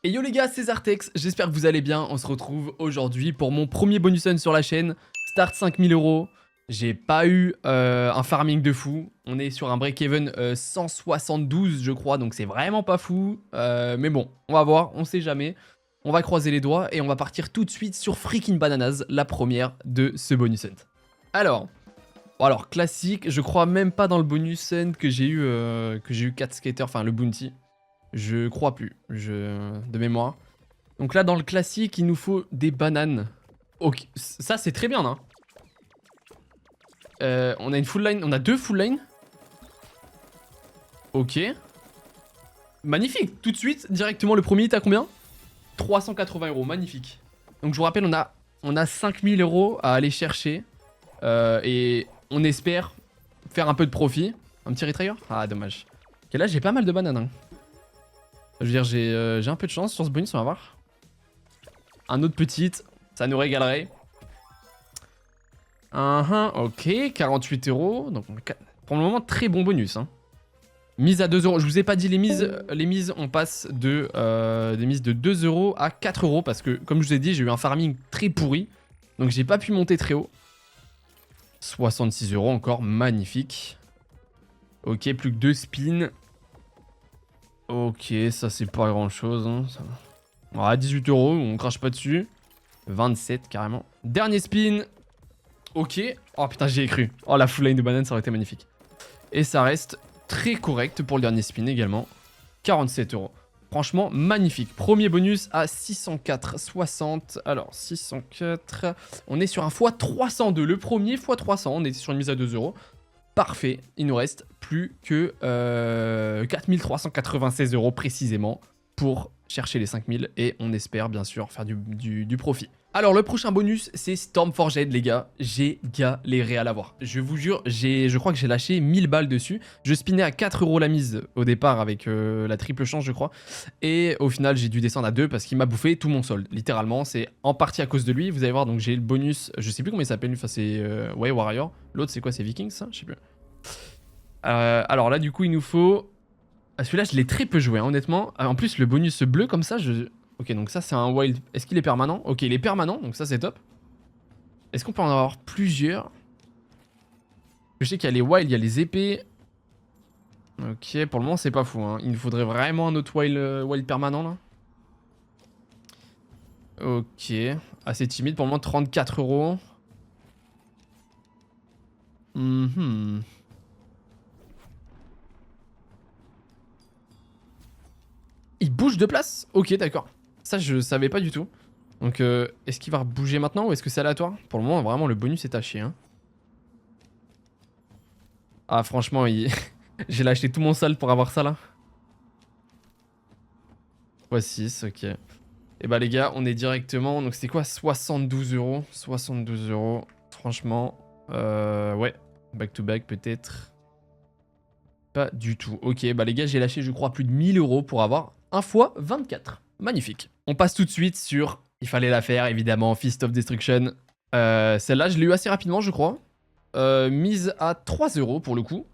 Et yo les gars, c'est Zartex, j'espère que vous allez bien. On se retrouve aujourd'hui pour mon premier bonus run sur la chaîne. Start 5000 €. J'ai pas eu un farming de fou. On est sur un break-even 172 je crois, donc c'est vraiment pas fou. Mais bon, on va voir, on sait jamais. On va croiser les doigts et on va partir tout de suite sur Freaking Bananas, la première de ce bonus hunt. Alors classique, je crois même pas dans le bonus hunt que j'ai eu 4 skaters, enfin le bounty. Je crois plus, de mémoire. Donc là, dans le classique, il nous faut des bananes. Ok, ça c'est très bien, hein. On a une full line, on a deux full line. Ok. Magnifique, tout de suite, directement le premier, t'as combien? 380 €, magnifique. Donc je vous rappelle, on a 5000 € à aller chercher. Et on espère faire un peu de profit. Un petit retrigger? Ah, dommage. Ok, là j'ai pas mal de bananes, hein. Je veux dire, j'ai un peu de chance sur ce bonus, on va voir. Un autre petit, ça nous régalerait. Ok, 48 €. Donc, pour le moment, très bon bonus. Hein. Mise à 2 €. Je vous ai pas dit les mises, on passe des mises de 2 € à 4 € parce que, comme je vous ai dit, j'ai eu un farming très pourri. Donc, j'ai pas pu monter très haut. 66 € encore, magnifique. Ok, plus que 2 spins. Ok, ça c'est pas grand chose. Hein, ça... Ah, 18 €, on crache pas dessus. 27 carrément. Dernier spin. Ok. Oh putain, j'y ai cru. Oh, la full line de banane, ça aurait été magnifique. Et ça reste très correct pour le dernier spin également. 47 €. Franchement, magnifique. Premier bonus à 604,60. Alors, 604. On est sur un x302. Le premier x300. On était sur une mise à 2 €. Parfait, il nous reste plus que 4396 € précisément pour chercher les 5000 et on espère bien sûr faire du profit. Alors le prochain bonus c'est Stormforged les gars, j'ai galéré à l'avoir. Je vous jure, je crois que j'ai lâché 1000 balles dessus. Je spinnais à 4 € la mise au départ avec la triple chance je crois. Et au final j'ai dû descendre à 2 parce qu'il m'a bouffé tout mon solde. Littéralement c'est en partie à cause de lui. Vous allez voir donc j'ai le bonus, je sais plus comment il s'appelle, enfin c'est ouais Warrior. L'autre c'est quoi, c'est Vikings ça? Je sais plus. Alors là du coup il nous faut... Celui-là je l'ai très peu joué hein, honnêtement. En plus le bonus bleu comme ça Ok donc ça c'est un wild. Est-ce qu'il est permanent? Ok il est permanent donc ça c'est top. Est-ce qu'on peut en avoir plusieurs? Je sais qu'il y a les wild, il y a les épées. Ok pour le moment c'est pas fou hein. Il nous faudrait vraiment un autre wild permanent là. Ok. Assez timide pour le moment, 34 €. Il bouge de place? Ok, d'accord. Ça, je savais pas du tout. Donc, est-ce qu'il va bouger maintenant ou est-ce que c'est aléatoire? Pour le moment, vraiment, le bonus est à chier. Hein. Ah, franchement, j'ai lâché tout mon solde pour avoir ça, là. x6, ok. Et bah, les gars, on est directement... Donc, c'était quoi? 72 €. 72 €. Franchement, ouais. Back to back, peut-être. Pas du tout. Ok, bah, les gars, j'ai lâché, je crois, plus de 1000 € pour avoir un fois 24. Magnifique. On passe tout de suite sur... Il fallait la faire, évidemment, Fist of Destruction. Celle-là, je l'ai eu assez rapidement, je crois. Mise à 3 € pour le coup.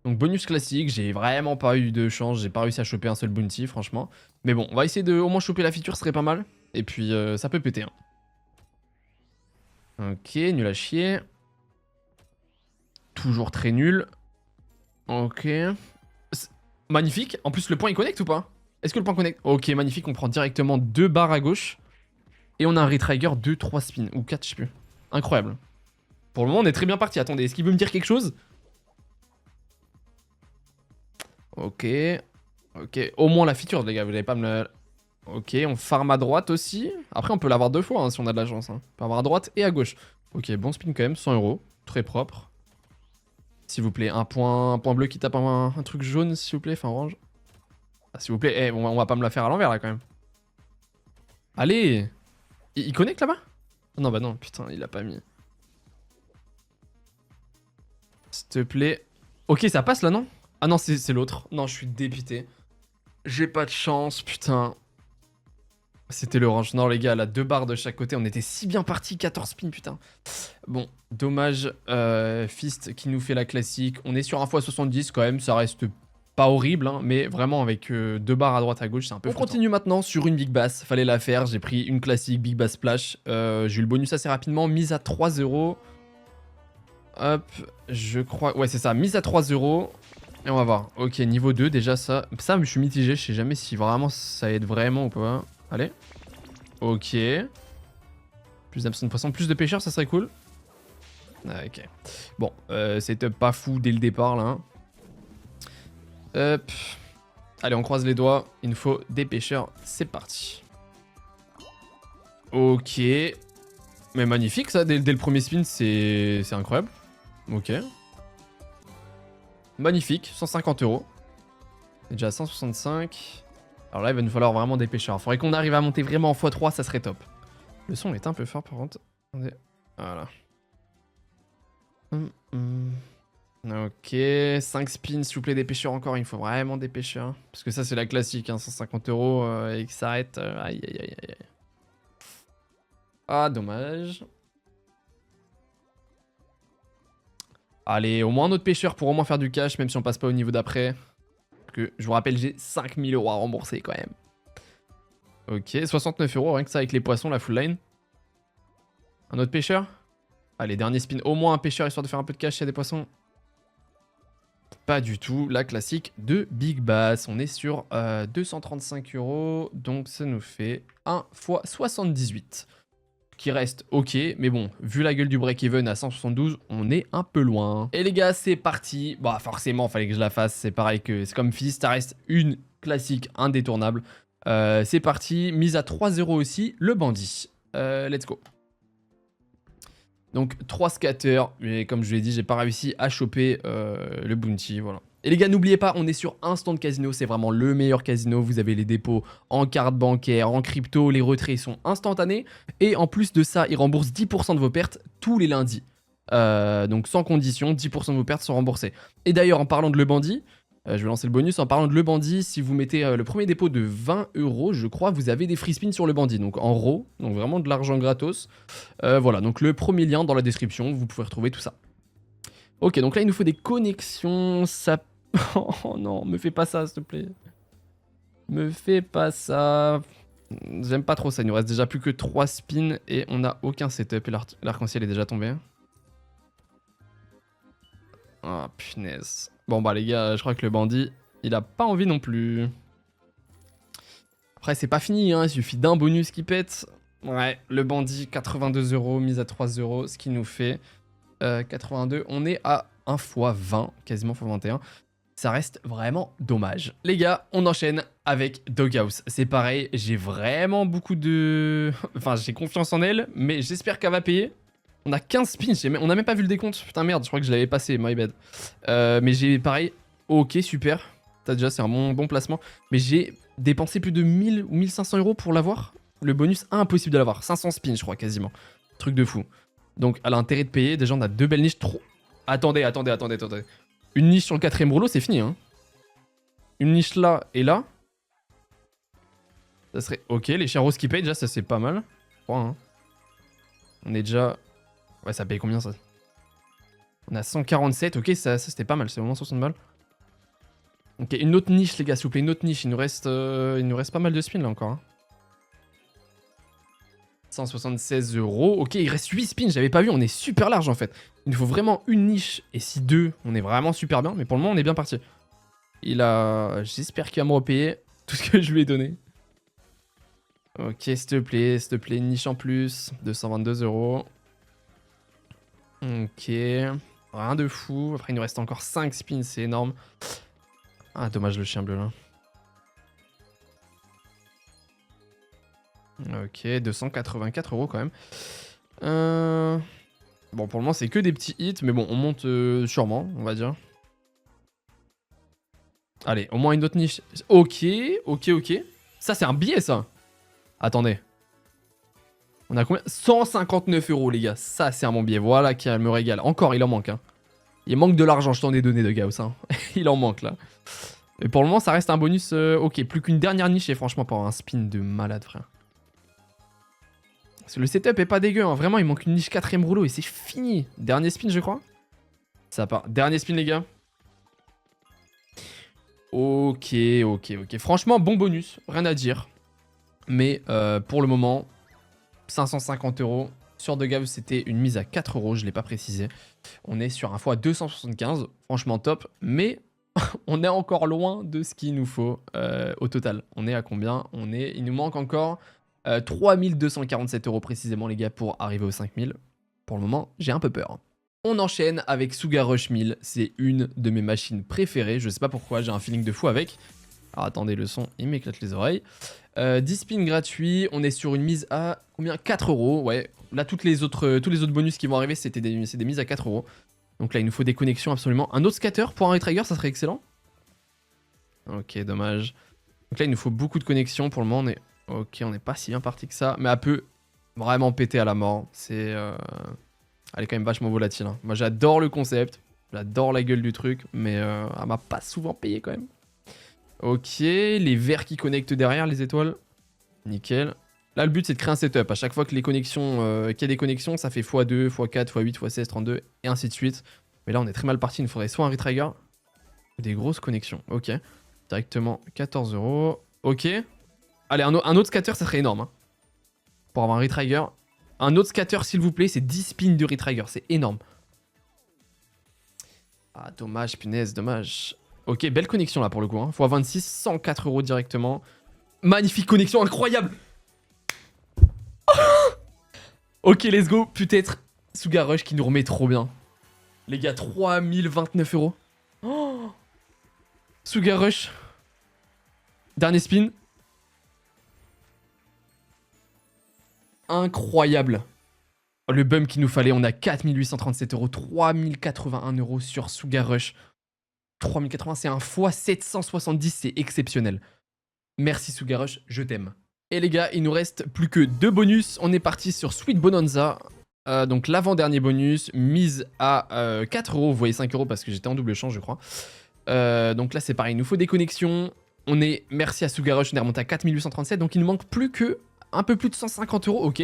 Donc bonus classique, j'ai vraiment pas eu de chance, j'ai pas réussi à choper un seul bounty, franchement. Mais bon, on va essayer de au moins choper la feature, ce serait pas mal. Et puis, ça peut péter. Hein. Ok, nul à chier. Toujours très nul. Ok. Magnifique. En plus, le point, il connecte ou pas? Est-ce que le point connecte? Ok, magnifique. On prend directement 2 barres à gauche. Et on a un retrigger 2-3 spins. Ou 4, je sais plus. Incroyable. Pour le moment, on est très bien parti. Attendez, est-ce qu'il veut me dire quelque chose? Ok. Ok. Au moins la feature, les gars. Vous n'allez pas me le... Ok, on farm à droite aussi. Après, on peut l'avoir 2 fois hein, si on a de la chance. Hein. On peut avoir à droite et à gauche. Ok, bon spin quand même. 100 €. Très propre. S'il vous plaît, un point bleu qui tape un truc jaune, s'il vous plaît. Enfin, orange. Ah, s'il vous plaît, eh, on va pas me la faire à l'envers là quand même. Allez! Il connecte là-bas? Non, bah non, putain, il a pas mis. S'il te plaît. Ok, ça passe là, non? Ah non, c'est l'autre. Non, je suis dépité. J'ai pas de chance, putain. C'était l'orange. Non, les gars, là, 2 barres de chaque côté. On était si bien parti, 14 spins, putain. Bon, dommage. Fist qui nous fait la classique. On est sur un x70 quand même. Ça reste Pas horrible, hein, mais vraiment avec 2 barres à droite à gauche, c'est un peu frustrant. On continue maintenant sur une Big Bass. Fallait la faire. J'ai pris une classique Big Bass Splash. J'ai eu le bonus assez rapidement. Mise à 3 €. Hop, je crois... Ouais, c'est ça. Mise à 3 €. Et on va voir. Ok, niveau 2, déjà ça. Ça, je suis mitigé. Je sais jamais si vraiment ça aide vraiment ou pas. Allez. Ok. Plus d'hameçons de poisson. Plus de pêcheurs, ça serait cool. Ah, ok. Bon, setup pas fou dès le départ, là. Hop. Allez, on croise les doigts. Il nous faut des pêcheurs. C'est parti. Ok. Mais magnifique, ça. Dès le premier spin, c'est incroyable. Ok. Magnifique. 150 €. Déjà à 165. Alors là, il va nous falloir vraiment des pêcheurs. Il faudrait qu'on arrive à monter vraiment en x3, ça serait top. Le son est un peu fort, par contre. Attendez. Voilà. Ok, 5 spins, s'il vous plaît, des pêcheurs encore. Il me faut vraiment des pêcheurs. Parce que ça, c'est la classique, hein, 150 € et que ça arrête. Aïe, aïe, aïe, aïe. Ah, dommage. Allez, au moins un autre pêcheur pour au moins faire du cash, même si on passe pas au niveau d'après. Parce que, je vous rappelle, j'ai 5000 € à rembourser quand même. Ok, 69 €, rien que ça avec les poissons, la full line. Un autre pêcheur? Allez, dernier spin. Au moins un pêcheur, histoire de faire un peu de cash s'il y a des poissons. Pas du tout. La classique de Big Bass. On est sur 235 €. Donc ça nous fait 1 x 78. Qui reste ok. Mais bon, vu la gueule du break-even à 172, on est un peu loin. Et les gars, c'est parti. Bah forcément, fallait que je la fasse. C'est pareil que c'est comme Fizz. Ça reste une classique indétournable. C'est parti. Mise à 3 € aussi. Le bandit. Let's go. Donc 3 scatters, mais comme je l'ai dit, j'ai pas réussi à choper le bounty, voilà. Et les gars, n'oubliez pas, on est sur Instant Casino, c'est vraiment le meilleur casino. Vous avez les dépôts en carte bancaire, en crypto, les retraits sont instantanés. Et en plus de ça, ils remboursent 10% de vos pertes tous les lundis. Donc sans condition, 10% de vos pertes sont remboursées. Et d'ailleurs, en parlant de Le Bandit, je vais lancer le bonus. En parlant de Le Bandit, si vous mettez le premier dépôt de 20 €, je crois, vous avez des free spins sur Le Bandit. Donc en RAW, donc vraiment de l'argent gratos. Voilà, donc le premier lien dans la description, vous pouvez retrouver tout ça. Ok, donc là, il nous faut des connexions. Ça... Oh non, me fais pas ça, s'il te plaît. Me fais pas ça. J'aime pas trop ça. Il nous reste déjà plus que 3 spins et on n'a aucun setup. Et l'arc-en-ciel est déjà tombé. Ah, oh, punaise. Bon, bah, les gars, je crois que le bandit, il a pas envie non plus. Après, c'est pas fini, hein. Il suffit d'un bonus qui pète. Ouais, le bandit, 82 €, mise à 3 €, ce qui nous fait 82. On est à 1 x 20, quasiment x 21. Ça reste vraiment dommage. Les gars, on enchaîne avec Doghouse. C'est pareil, j'ai vraiment beaucoup de... Enfin, j'ai confiance en elle, mais j'espère qu'elle va payer. On a 15 spins, on n'a même pas vu le décompte. Putain, merde, je crois que je l'avais passé, my bad. Mais j'ai pareil, ok, super. Déjà, c'est un bon placement. Mais j'ai dépensé plus de 1000 ou 1500 € pour l'avoir. Le bonus, impossible de l'avoir. 500 spins, je crois, quasiment. Truc de fou. Donc, elle a intérêt de payer. Déjà, on a 2 belles niches. Trop... Attendez. Une niche sur le 4ème rouleau, c'est fini, hein. Une niche là et là. Ça serait... Ok, les chiens roses qui payent, déjà, ça, c'est pas mal. Je crois, hein. On est déjà... Ouais, ça paye combien, ça? On a 147. Ok, ça c'était pas mal. C'est vraiment 60 balles. Ok, une autre niche, les gars, s'il vous plaît. Une autre niche. Il nous reste pas mal de spins, là, encore, hein. 176 €. Ok, il reste 8 spins, j'avais pas vu, on est super large en fait. Il nous faut vraiment une niche, et si 2, on est vraiment super bien, mais pour le moment on est bien parti. Il a... J'espère qu'il va me repayer tout ce que je lui ai donné. Ok, s'il te plaît, une niche en plus, 222 €. Ok, rien de fou. Après il nous reste encore 5 spins, c'est énorme. Ah, dommage le chien bleu là. Ok, 284 € quand même. Bon, pour le moment, c'est que des petits hits, mais bon, on monte sûrement, on va dire. Allez, au moins une autre niche. Ok. Ça, c'est un billet, ça. Attendez. On a combien? 159 €, les gars. Ça, c'est un bon billet. Voilà qui me régale. Encore, il en manque, hein. Il manque de l'argent, je t'en ai donné, de Gauss, hein. Il en manque, là. Mais pour le moment, ça reste un bonus. Ok, plus qu'une dernière niche, et franchement, pour un spin de malade, frère. Le setup est pas dégueu, hein. Vraiment, il manque une niche 4ème rouleau et c'est fini. Dernier spin, je crois. Ça part. Dernier spin, les gars. Ok, ok, ok. Franchement, bon bonus, rien à dire. Mais pour le moment, 550 euros. Sur De Gave, c'était une mise à 4 euros, je ne l'ai pas précisé. On est sur un fois 275, franchement top. Mais on est encore loin de ce qu'il nous faut au total. On est à combien? Il nous manque encore 3247 euros précisément, les gars, pour arriver aux 5000. Pour le moment, j'ai un peu peur. On enchaîne avec Sugar Rush 1000. C'est une de mes machines préférées. Je sais pas pourquoi, j'ai un feeling de fou avec. Alors attendez, le son, il m'éclate les oreilles. 10 spins gratuits. On est sur une mise à combien? 4 euros. Ouais, là, tous les autres bonus qui vont arriver, c'est des mises à 4 euros. Donc là, il nous faut des connexions absolument. Un autre scatter pour un retrigger, ça serait excellent. Ok, dommage. Donc là, il nous faut beaucoup de connexions. Pour le moment, ok, on n'est pas si bien parti que ça. Mais elle peut vraiment péter à la mort. Elle est quand même vachement volatile. Hein. Moi, j'adore le concept. J'adore la gueule du truc. Mais elle m'a pas souvent payé quand même. Ok, les verts qui connectent derrière, les étoiles. Nickel. Là, le but, c'est de créer un setup. À chaque fois que qu'il y a des connexions, ça fait x2, x4, x8, x16, 32, et ainsi de suite. Mais là, on est très mal parti. Il nous faudrait soit un retrigger, des grosses connexions. Ok. Directement 14 euros. Ok. Allez, un autre scatter, ça serait énorme. Hein. Pour avoir un retrigger. Un autre scatter, s'il vous plaît, c'est 10 spins de retrigger. C'est énorme. Ah, dommage, punaise, dommage. Ok, belle connexion là pour le coup. Hein. x26, 104 euros directement. Magnifique connexion, incroyable. Ok, let's go. Peut-être Sugar Rush qui nous remet trop bien. Les gars, 3029 euros. Oh, Sugar Rush. Dernier spin. Incroyable. Oh, le bum qu'il nous fallait, on a 4837 euros. 3081 euros sur Sugar Rush. 3080, c'est un x770, c'est exceptionnel. Merci Sugar Rush, je t'aime. Et les gars, il nous reste plus que 2 bonus. On est parti sur Sweet Bonanza. Donc l'avant-dernier bonus, mise à 4 euros. Vous voyez 5 euros parce que j'étais en double change, je crois. Donc là, c'est pareil, il nous faut des connexions. Merci à Sugar Rush, on est remonté à 4837. Donc il nous manque plus que un peu plus de 150 euros. Ok,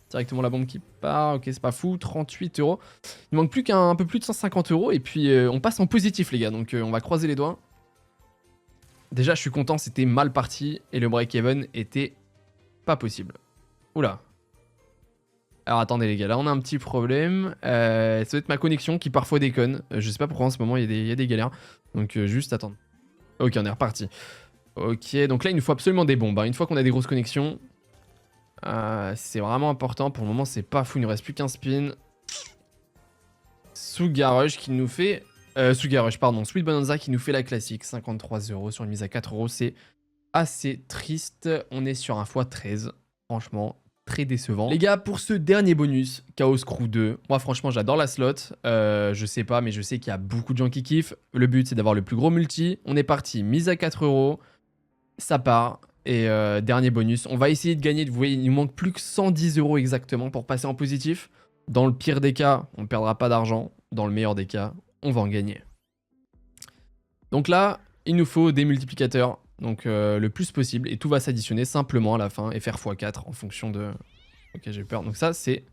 directement la bombe qui part. Ok, c'est pas fou, 38 euros. Il manque plus qu'un peu plus de 150 euros. Et puis on passe en positif, les gars. Donc on va croiser les doigts. Déjà, je suis content, c'était mal parti. Et le break-even était pas possible. Oula. Alors attendez les gars, là on a un petit problème. Ça doit être ma connexion qui parfois déconne. Je sais pas pourquoi en ce moment il y a des galères. Donc juste attendre. Ok, on est reparti. Ok, donc là il nous faut absolument des bombes. Hein. Une fois qu'on a des grosses connexions, c'est vraiment important. Pour le moment c'est pas fou, il ne reste plus qu'un spin. Sugar Rush qui nous fait... Sugar Rush, pardon. Sweet Bonanza qui nous fait la classique. 53 euros sur une mise à 4 euros. C'est assez triste. On est sur un x13. Franchement, très décevant. Les gars, pour ce dernier bonus, Chaos Crew 2, moi franchement j'adore la slot. Je sais pas, mais je sais qu'il y a beaucoup de gens qui kiffent. Le but c'est d'avoir le plus gros multi. On est parti, mise à 4 euros. Ça part. Et dernier bonus, on va essayer de gagner. Vous voyez, il nous manque plus que 110 euros exactement pour passer en positif. Dans le pire des cas, on ne perdra pas d'argent. Dans le meilleur des cas, on va en gagner. Donc là, il nous faut des multiplicateurs. Donc le plus possible. Et tout va s'additionner simplement à la fin et faire x4 en fonction de... Ok, j'ai peur. Donc ça, c'est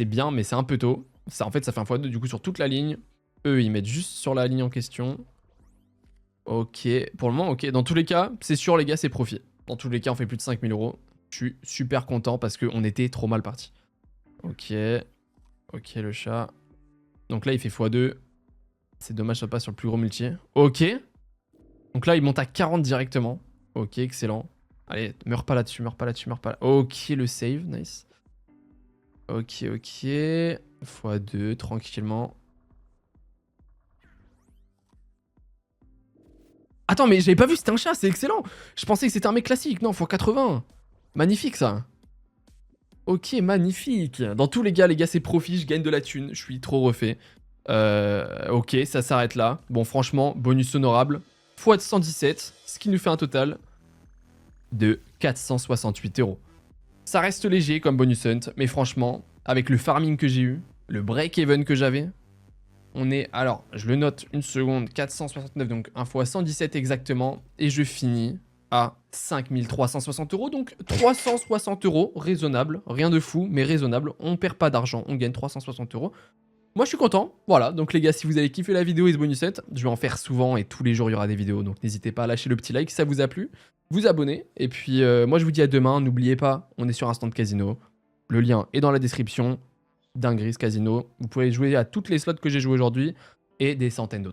bien, mais c'est un peu tôt. Ça, en fait, ça fait un x2 du coup sur toute la ligne. Eux, ils mettent juste sur la ligne en question. Ok, pour le moment, ok. Dans tous les cas, c'est sûr, les gars, c'est profit. Dans tous les cas, on fait plus de 5000 euros. Je suis super content parce qu'on était trop mal parti. Ok. Ok, le chat. Donc là, il fait x2. C'est dommage, ça passe sur le plus gros multi. Ok. Donc là, il monte à 40 directement. Ok, excellent. Allez, meurs pas là-dessus, meurs pas là-dessus, meurs pas là. Ok, le save, nice. Ok, ok. x2, tranquillement. Attends, mais j'avais pas vu, c'était un chat, c'est excellent. Je pensais que c'était un mec classique. Non, x80. Magnifique, ça. Ok, magnifique. Dans tous les gars, c'est profit, je gagne de la thune. Je suis trop refait. Ok, ça s'arrête là. Bon, franchement, bonus honorable. X 117, ce qui nous fait un total de 468 euros. Ça reste léger comme bonus hunt, mais franchement, avec le farming que j'ai eu, le break-even que j'avais, on est... Alors, je le note une seconde, 469, donc 1 x 117 exactement, et je finis à 5360 euros, donc 360 euros, raisonnable, rien de fou, mais raisonnable. On perd pas d'argent, on gagne 360 euros. moi je suis content. Voilà, donc les gars, si vous avez kiffé la vidéo et ce bonus set, je vais en faire souvent et tous les jours il y aura des vidéos. Donc n'hésitez pas à lâcher le petit like si ça vous a plu, vous abonner. Et puis moi je vous dis à demain. N'oubliez pas, on est sur Instant Casino. Le lien est dans la description. Dinguerie ce casino. Vous pouvez jouer à toutes les slots que j'ai joué aujourd'hui et des centaines d'autres.